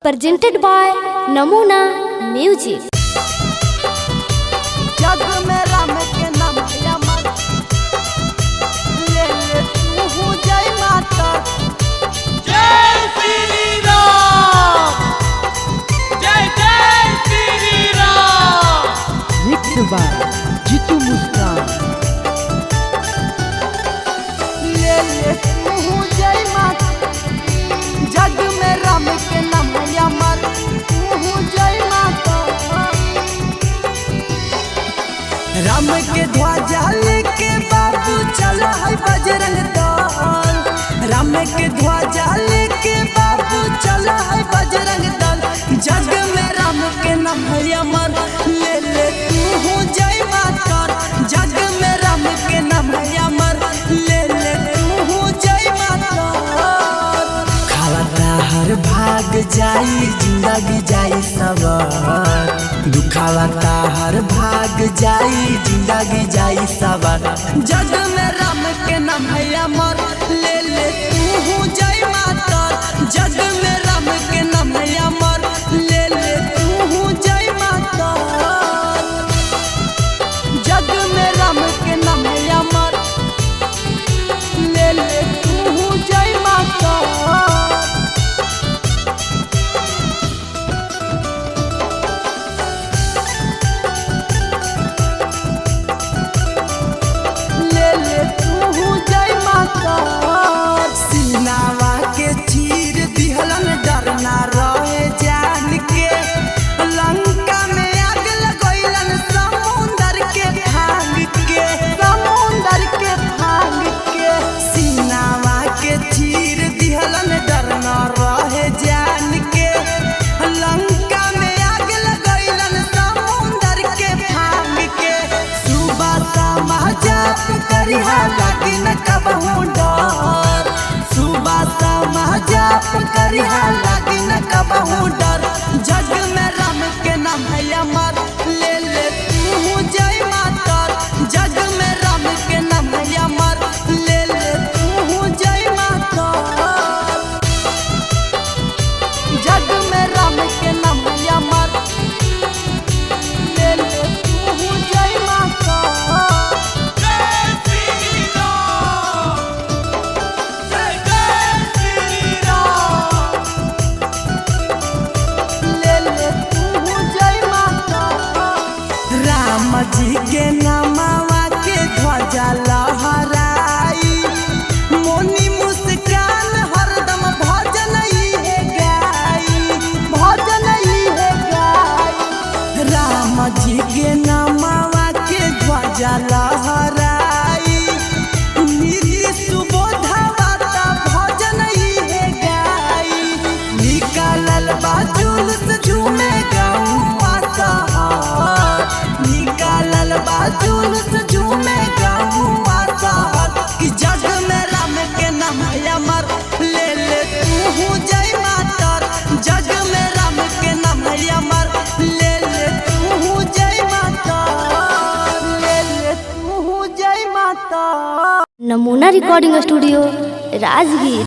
presented by Namuna Music। जग में राम के नाम अमर, ले ले तू जय माता। जय श्री राम, जय जय श्री राम। मिक्स बाय जीतू मुस्कान। ले ले तू जय माता, जग में राम के नाम अमर, तू जय माता। राम के ध्वजा लेके बाबू चला है बजरंग दल। राम के ध्वजा लेके बाबू चला है बजरंग दल। जग में राम के नाम है अमर, ले ले तू जय माता। जग में राम के नाम है अमर, ले ले तू जय माता। खावता हर भाग जाई, जिंदगी जाई सवार। दुखावता हर भाग जाई, जिंदगी जाई सवार। जग में राम के नाम है अमर, ले ले तू जय माता। जग में राम के नाम है अमर, ले ले तू जय माता। जग में राम के नाम है अमर, ले ले तू जय माता। सीनावा के चीर दिहलन, डरना रहे जान के। लंका में आग लगैलन, समुंदर के भांग के। समुंदर के भांग के सीनावा के चीर दिहलन, डरना रहे जान के। लंका में आग लगैलन, समुंदर के भांग के। सुबह शाम जाप करिहा, लागी न कबहू डर। सुबह शाम जाप करिहा, लागी न कबहू डर। जग में राम के नाम है अमर, ले ले तू जय माता। जग में राम के नाम है अमर, ले ले तू जय माता। जग में राम के नाम है अमर, ले ले तू जय माता। राम जी के नामवा के ध्वजा लहराई, मोनी मुस्कान हरदम भजन ही है गाई। भजन ही है गाई। राम जी के नामवा के ध्वजा लहराई, नीति सुबोधवा ता भजन ही है गाई। निकालल बा जुलूस, झूमे गौवा शहर। निकालल बा जुलूस, झूमे गौवा शहर। कि जग में राम के नाम है अमर, ले ले तू जय माता। जग में राम के नाम है अमर, ले ले तू जय माता। ले ले तू जय माता। नमूना रिकॉर्डिंग स्टूडियो राजगीर।